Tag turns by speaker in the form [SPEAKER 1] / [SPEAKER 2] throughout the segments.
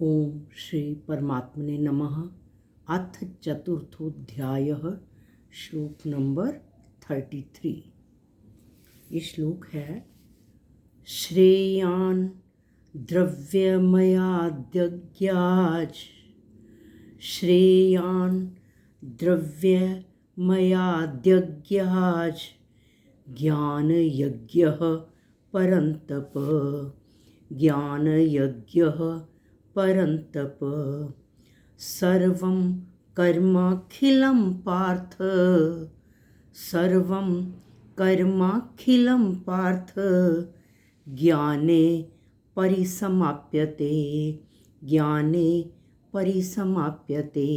[SPEAKER 1] ओम श्री परमात्मने नमः। अथ चतुर्थोध्यायः। श्लोक नंबर 33। ये श्लोक है श्रेयान् द्रव्यमयाद्यज्ञाज् श्रेयान् द्रव्यमयाद्यज्ञाज् ज्ञानयज्ञः परन्तप ज्ञानयज्ञः परन्तप सर्वं कर्माखिलं पार्थ सर्वं कर्माखिलं पार्थ ज्ञाने परिसमाप्यते ज्ञाने परिसमाप्यते।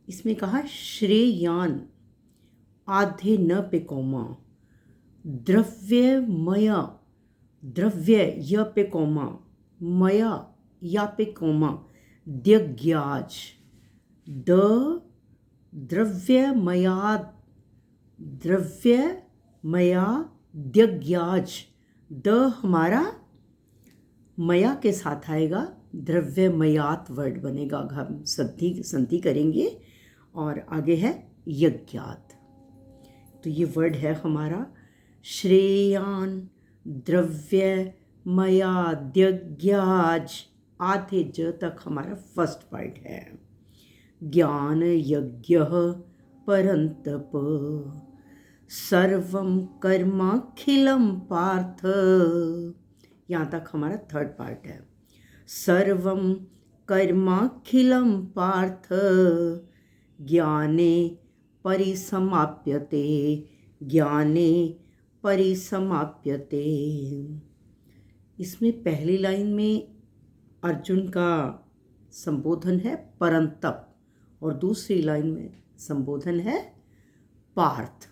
[SPEAKER 1] इसमें कहा श्रेयान आधे न पे कौमा द्रव्यमय द्रव्य य पे कौमा मया या पे कौमा द्यज्ञाज द द्रव्यमया द्यज्ञाज द हमारा मया के साथ आएगा, द्रव्यमयात वर्ड बनेगा। हम संधि करेंगे और आगे है यज्ञात। तो ये वर्ड है हमारा श्रेयान द्रव्यमयाद्यज्ञाज आधे ज तक हमारा फर्स्ट पार्ट है। ज्ञान यज्ञः परन्तप सर्वं कर्माखिलं पार्थ, यहाँ तक हमारा थर्ड पार्ट है। सर्वं कर्माखिलं पार्थ ज्ञाने परिसमाप्यते ज्ञाने परिसमाप्यते। इसमें पहली लाइन में अर्जुन का संबोधन है परंतप और दूसरी लाइन में संबोधन है पार्थ।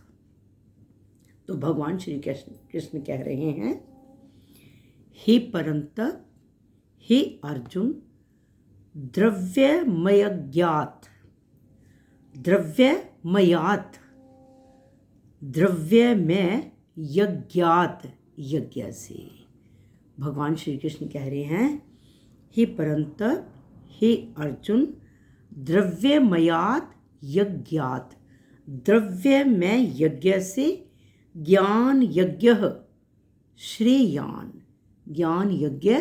[SPEAKER 1] तो भगवान श्री कृष्ण कह रहे हैं, हे परंतप, हे अर्जुन, द्रव्यमयज्ञात द्रव्यमयात द्रव्य में यज्ञात यज्ञ से। भगवान श्री कृष्ण कह रहे हैं, हे परंतप, हे अर्जुन, द्रव्यमयात यज्ञात द्रव्य में यज्ञ से ज्ञान यज्ञ श्रेयान ज्ञान यज्ञ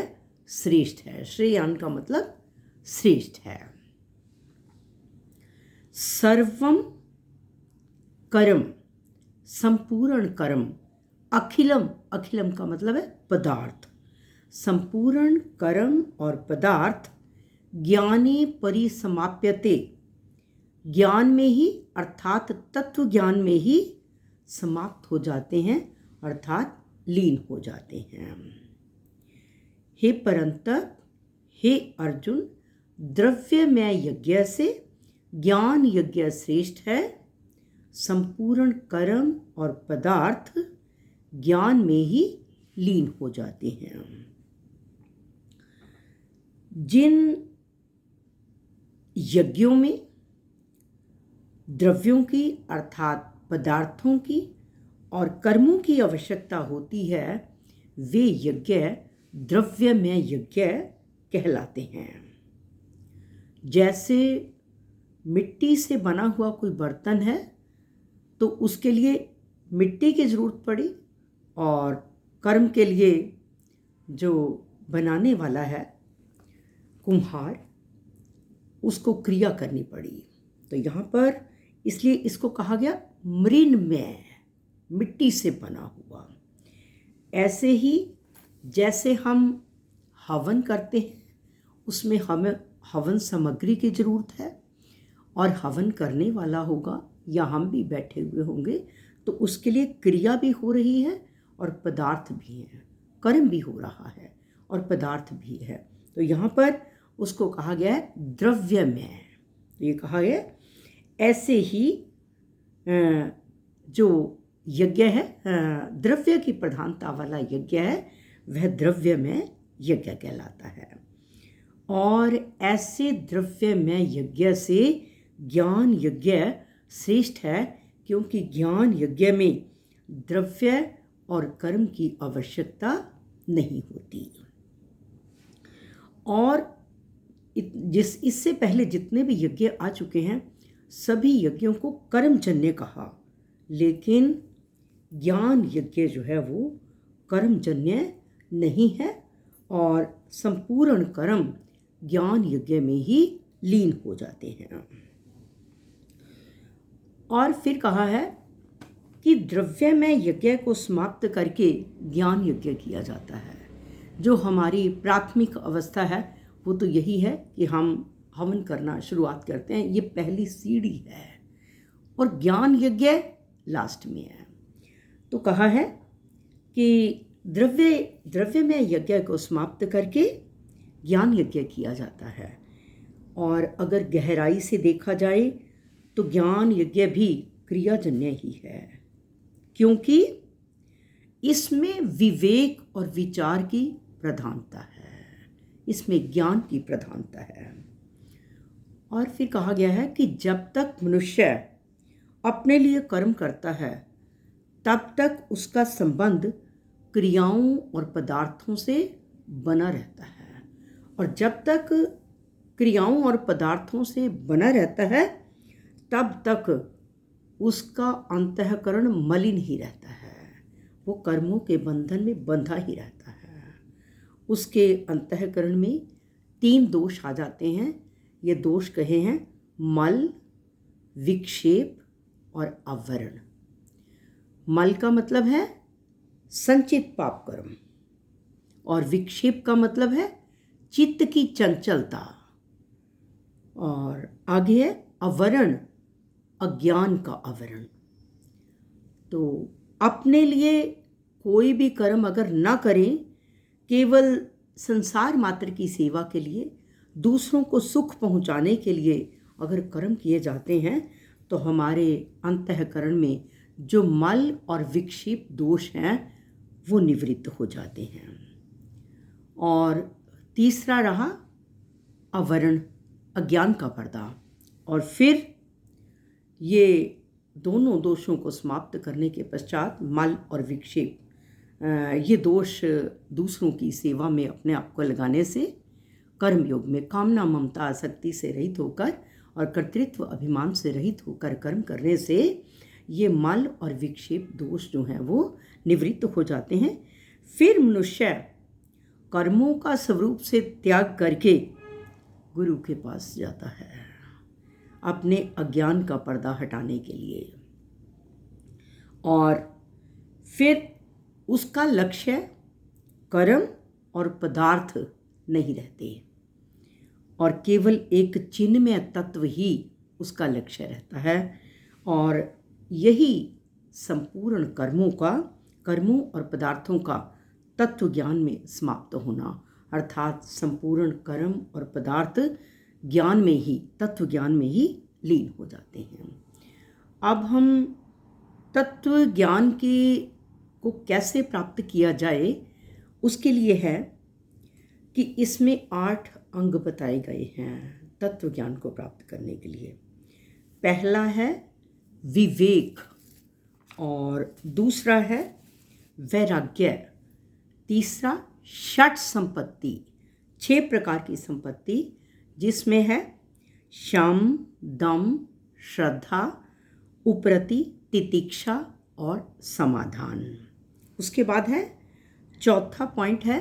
[SPEAKER 1] श्रेष्ठ है। श्रेयान का मतलब श्रेष्ठ है। सर्वम कर्म संपूर्ण कर्म, अखिलम अखिलम का मतलब है पदार्थ, संपूर्ण कर्म और पदार्थ ज्ञाने परिसमाप्यते ज्ञान में ही अर्थात तत्व ज्ञान में ही समाप्त हो जाते हैं अर्थात लीन हो जाते हैं। हे परंतप, हे अर्जुन, द्रव्यमय यज्ञ से ज्ञान यज्ञ श्रेष्ठ है। संपूर्ण कर्म और पदार्थ ज्ञान में ही लीन हो जाते हैं। जिन यज्ञों में द्रव्यों की अर्थात पदार्थों की और कर्मों की आवश्यकता होती है, वे यज्ञ द्रव्यमय यज्ञ कहलाते हैं। जैसे मिट्टी से बना हुआ कोई बर्तन है तो उसके लिए मिट्टी की ज़रूरत पड़ी और कर्म के लिए जो बनाने वाला है कुम्हार, उसको क्रिया करनी पड़ी। तो यहाँ पर इसलिए इसको कहा गया मृण्मय, मिट्टी से बना हुआ। ऐसे ही जैसे हम हवन करते हैं, उसमें हमें हवन सामग्री की ज़रूरत है और हवन करने वाला होगा या हम भी बैठे हुए होंगे, तो उसके लिए क्रिया भी हो रही है और पदार्थ भी है, कर्म भी हो रहा है और पदार्थ भी है। तो यहाँ पर उसको कहा गया है द्रव्यमय। तो ये कहा गया ऐसे ही जो यज्ञ है, द्रव्य की प्रधानता वाला यज्ञ है, वह द्रव्यमय यज्ञ कहलाता है। और ऐसे द्रव्यमय यज्ञ से ज्ञान यज्ञ श्रेष्ठ है, क्योंकि ज्ञान यज्ञ में द्रव्य और कर्म की आवश्यकता नहीं होती। और इससे पहले जितने भी यज्ञ आ चुके हैं सभी यज्ञों को कर्मजन्य कहा, लेकिन ज्ञान यज्ञ जो है वो कर्मजन्य नहीं है और संपूर्ण कर्म ज्ञान यज्ञ में ही लीन हो जाते हैं। और फिर कहा है कि द्रव्यमय यज्ञ को समाप्त करके ज्ञान यज्ञ किया जाता है। जो हमारी प्राथमिक अवस्था है वो तो यही है कि हम हवन करना शुरुआत करते हैं, ये पहली सीढ़ी है, और ज्ञान यज्ञ लास्ट में है। तो कहा है कि द्रव्यमय यज्ञ को समाप्त करके ज्ञान यज्ञ किया जाता है। और अगर गहराई से देखा जाए तो ज्ञान यज्ञ भी क्रियाजन्य ही है, क्योंकि इसमें विवेक और विचार की प्रधानता है, इसमें ज्ञान की प्रधानता है। और फिर कहा गया है कि जब तक मनुष्य अपने लिए कर्म करता है तब तक उसका संबंध क्रियाओं और पदार्थों से बना रहता है, और जब तक क्रियाओं और पदार्थों से बना रहता है तब तक उसका अंतःकरण मलिन ही रहता है, वो कर्मों के बंधन में बंधा ही रहता है। उसके अंतःकरण में 3 दोष आ जाते हैं। ये दोष कहे हैं मल, विक्षेप और आवरण। मल का मतलब है संचित पाप कर्म, और विक्षेप का मतलब है चित्त की चंचलता, और आगे है आवरण, अज्ञान का आवरण। तो अपने लिए कोई भी कर्म अगर ना करें, केवल संसार मात्र की सेवा के लिए, दूसरों को सुख पहुंचाने के लिए अगर कर्म किए जाते हैं तो हमारे अंतःकरण में जो मल और विक्षेप दोष हैं वो निवृत्त हो जाते हैं। और तीसरा रहा आवरण, अज्ञान का पर्दा। और फिर ये दोनों दोषों को समाप्त करने के पश्चात मल और विक्षेप, ये दोष दूसरों की सेवा में अपने आप को लगाने से, कर्मयोग में कामना ममता आसक्ति से रहित होकर और कर्तृत्व अभिमान से रहित होकर कर्म करने से ये मल और विक्षेप दोष जो हैं वो निवृत्त हो जाते हैं। फिर मनुष्य कर्मों का स्वरूप से त्याग करके गुरु के पास जाता है अपने अज्ञान का पर्दा हटाने के लिए, और फिर उसका लक्ष्य कर्म और पदार्थ नहीं रहते, और केवल एक चिन्मय तत्व ही उसका लक्ष्य रहता है। और यही संपूर्ण कर्मों और पदार्थों का तत्व ज्ञान में समाप्त होना, अर्थात संपूर्ण कर्म और पदार्थ ज्ञान में ही, तत्व ज्ञान में ही लीन हो जाते हैं। अब हम तत्व ज्ञान को कैसे प्राप्त किया जाए, उसके लिए है कि इसमें 8 अंग बताए गए हैं तत्व ज्ञान को प्राप्त करने के लिए। पहला है विवेक, और दूसरा है वैराग्य, तीसरा षट संपत्ति, 6 प्रकार की संपत्ति, जिसमें है शम, दम, श्रद्धा, उपरति, तितिक्षा और समाधान। उसके बाद है चौथा पॉइंट है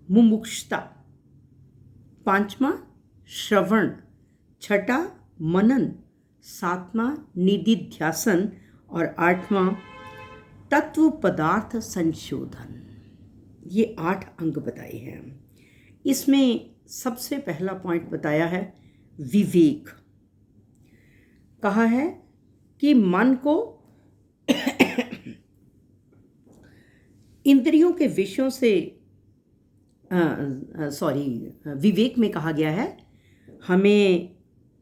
[SPEAKER 1] मुमुक्षुता, 5वां श्रवण, 6ठा मनन, 7वां निधिध्यासन और 8वां तत्व पदार्थ संशोधन। ये 8 अंग बताए हैं। इसमें सबसे पहला पॉइंट बताया है विवेक। कहा है कि मन को इंद्रियों के विषयों से विवेक में कहा गया है हमें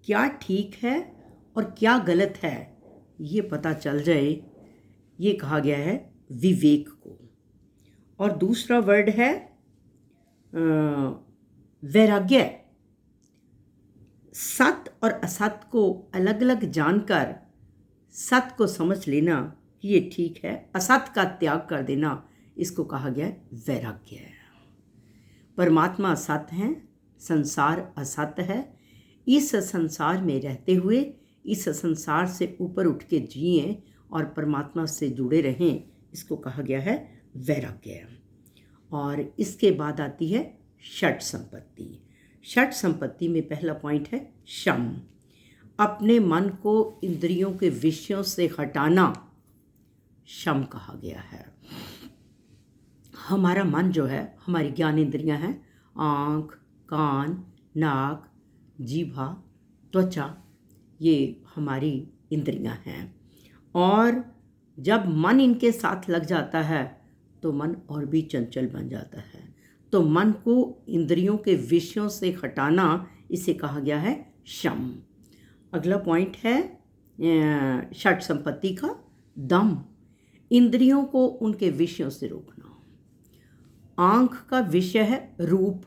[SPEAKER 1] क्या ठीक है और क्या गलत है ये पता चल जाए, ये कहा गया है विवेक को। और दूसरा वर्ड है वैराग्य, सत और असत को अलग अलग जानकर सत को समझ लेना कि ये ठीक है, असत का त्याग कर देना, इसको कहा गया है वैराग्य। परमात्मा सत हैं संसार असत है। इस संसार में रहते हुए इस संसार से ऊपर उठ के जिए और परमात्मा से जुड़े रहें, इसको कहा गया है वैराग्य। और इसके बाद आती है षट संपत्ति। षट संपत्ति में पहला पॉइंट है शम। अपने मन को इंद्रियों के विषयों से हटाना शम कहा गया है। हमारा मन जो है, हमारी ज्ञान इंद्रियां हैं, आँख, कान, नाक, जीभा, त्वचा, ये हमारी इंद्रियां हैं। और जब मन इनके साथ लग जाता है तो मन और भी चंचल बन जाता है। तो मन को इंद्रियों के विषयों से हटाना, इसे कहा गया है शम। अगला पॉइंट है षट संपत्ति का दम। इंद्रियों को उनके विषयों से रोकना। आँख का विषय है रूप।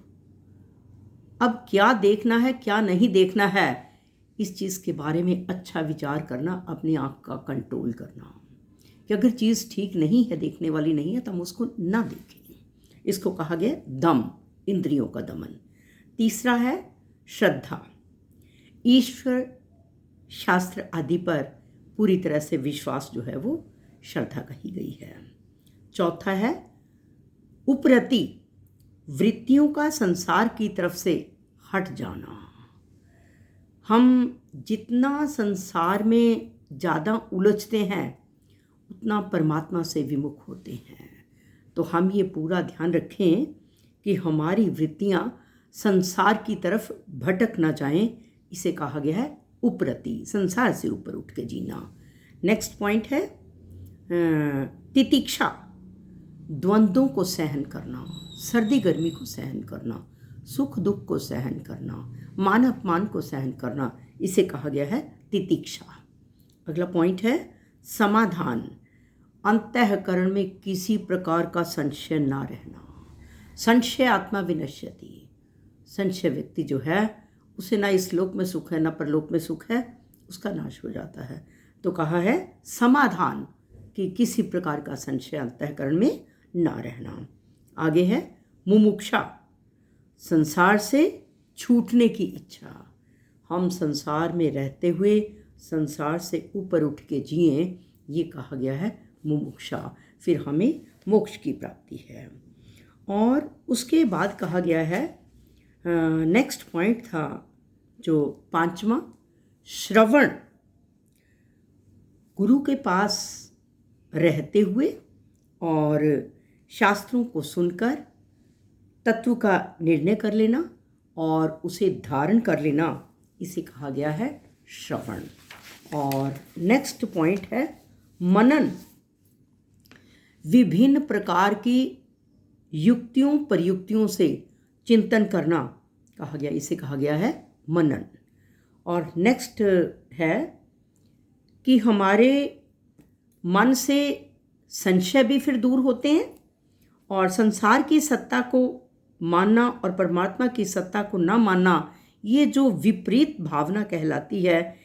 [SPEAKER 1] अब क्या देखना है क्या नहीं देखना है, इस चीज़ के बारे में अच्छा विचार करना, अपनी आँख का कंट्रोल करना कि अगर चीज़ ठीक नहीं है, देखने वाली नहीं है, तो हम उसको ना देखें। इसको कहा गया दम, इंद्रियों का दमन। तीसरा है श्रद्धा। ईश्वर, शास्त्र आदि पर पूरी तरह से विश्वास जो है वो श्रद्धा कही गई है। चौथा है उपरति, वृत्तियों का संसार की तरफ से हट जाना। हम जितना संसार में ज़्यादा उलझते हैं उतना परमात्मा से विमुख होते हैं। तो हम ये पूरा ध्यान रखें कि हमारी वृत्तियाँ संसार की तरफ भटक ना जाएं। इसे कहा गया है उपरति, संसार से ऊपर उठ के जीना। नेक्स्ट पॉइंट है तितिक्षा, द्वंद्वों को सहन करना, सर्दी गर्मी को सहन करना, सुख दुख को सहन करना, मान अपमान को सहन करना, इसे कहा गया है तितिक्षा। अगला पॉइंट है समाधान। अंतःकरण में किसी प्रकार का संशय ना रहना। संशय आत्मा विनश्यति। संशय व्यक्ति जो है उसे ना इस लोक में सुख है ना परलोक में सुख है, उसका नाश हो जाता है। तो कहा है समाधान, कि किसी प्रकार का संशय अंतःकरण में ना रहना। आगे है मुमुक्षा, संसार से छूटने की इच्छा। हम संसार में रहते हुए संसार से ऊपर उठ के जिए, ये कहा गया है मुमुक्षा। फिर हमें मोक्ष की प्राप्ति है। और उसके बाद कहा गया है नेक्स्ट पॉइंट था जो पांचवा, श्रवण। गुरु के पास रहते हुए और शास्त्रों को सुनकर तत्व का निर्णय कर लेना और उसे धारण कर लेना, इसे कहा गया है श्रवण। और नेक्स्ट पॉइंट है मनन। विभिन्न प्रकार की युक्तियों प्रयुक्तियों से चिंतन करना कहा गया, इसे कहा गया है मनन। और नेक्स्ट है कि हमारे मन से संशय भी फिर दूर होते हैं और संसार की सत्ता को मानना और परमात्मा की सत्ता को ना मानना, ये जो विपरीत भावना कहलाती है,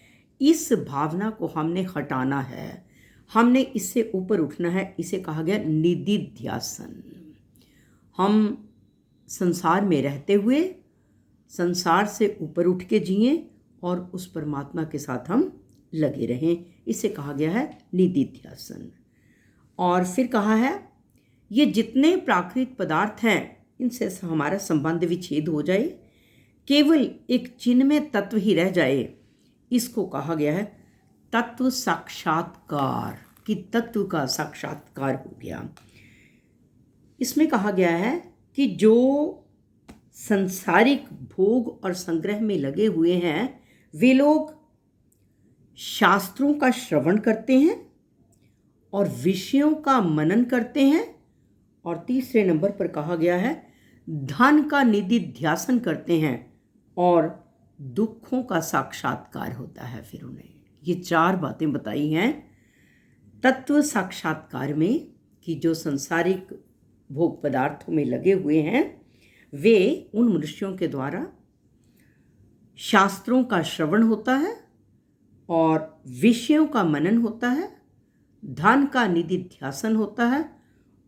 [SPEAKER 1] इस भावना को हमने हटाना है, हमने इससे ऊपर उठना है। इसे कहा गया निदिध्यासन। हम संसार में रहते हुए संसार से ऊपर उठ के जिए और उस परमात्मा के साथ हम लगे रहें, इसे कहा गया है निदिध्यासन। और फिर कहा है ये जितने प्राकृतिक पदार्थ हैं इनसे हमारा संबंध विच्छेद हो जाए, केवल एक चिन्मय तत्व ही रह जाए, इसको कहा गया है तत्व साक्षात्कार, कि तत्व का साक्षात्कार हो गया। इसमें कहा गया है कि जो सांसारिक भोग और संग्रह में लगे हुए हैं वे लोग शास्त्रों का श्रवण करते हैं और विषयों का मनन करते हैं। और तीसरे नंबर पर कहा गया है धन का निदिध्यासन करते हैं और दुखों का साक्षात्कार होता है। फिर उन्हें ये चार बातें बताई हैं तत्व साक्षात्कार में, कि जो सांसारिक भोग पदार्थों में लगे हुए हैं वे उन मनुष्यों के द्वारा शास्त्रों का श्रवण होता है और विषयों का मनन होता है, धन का निदिध्यासन होता है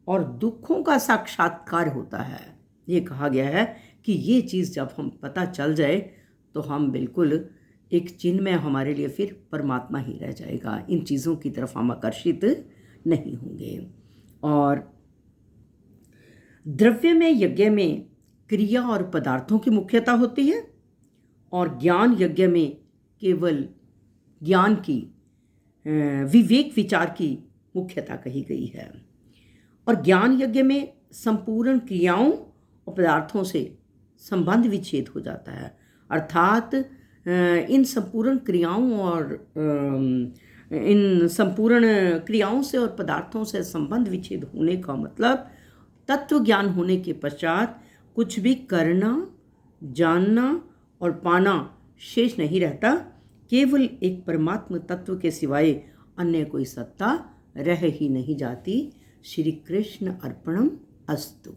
[SPEAKER 1] और दुखों का साक्षात्कार होता है। ये कहा गया है कि ये चीज़ जब हम पता चल जाए तो हम बिल्कुल एक चिन्मय हमारे लिए फिर परमात्मा ही रह जाएगा। इन चीज़ों की तरफ हम आकर्षित नहीं होंगे। और द्रव्यमय यज्ञ में क्रिया और पदार्थों की मुख्यता होती है और ज्ञान यज्ञ में केवल ज्ञान की विवेक विचार की मुख्यता कही गई है। और ज्ञान यज्ञ में संपूर्ण क्रियाओं और पदार्थों से संबंध विच्छेद हो जाता है, अर्थात इन संपूर्ण क्रियाओं और इन संपूर्ण क्रियाओं से और पदार्थों से संबंध विच्छेद होने का मतलब तत्व ज्ञान होने के पश्चात कुछ भी करना, जानना और पाना शेष नहीं रहता। केवल एक परमात्म तत्व के सिवाय अन्य कोई सत्ता रह ही नहीं जाती। श्री कृष्ण अर्पणम अस्तु।